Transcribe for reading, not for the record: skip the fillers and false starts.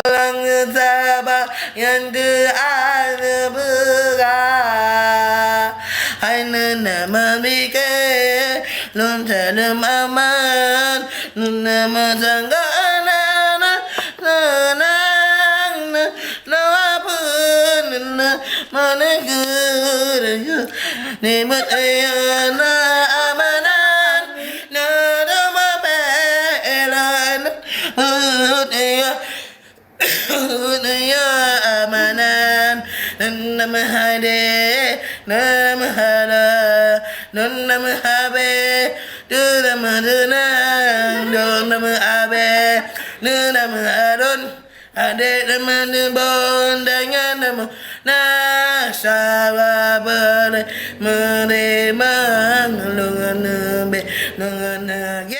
lang sabah yang ada berat hai nama mikir lon dalam aman nama sangga na na na na na pun na mana geraya nikmat ayana amanan na nama belan ya amanan nama hade nama hala nama habe nama nama abe nama adon ade nama bon dengan nama nasaba bere menerima lengan be lengan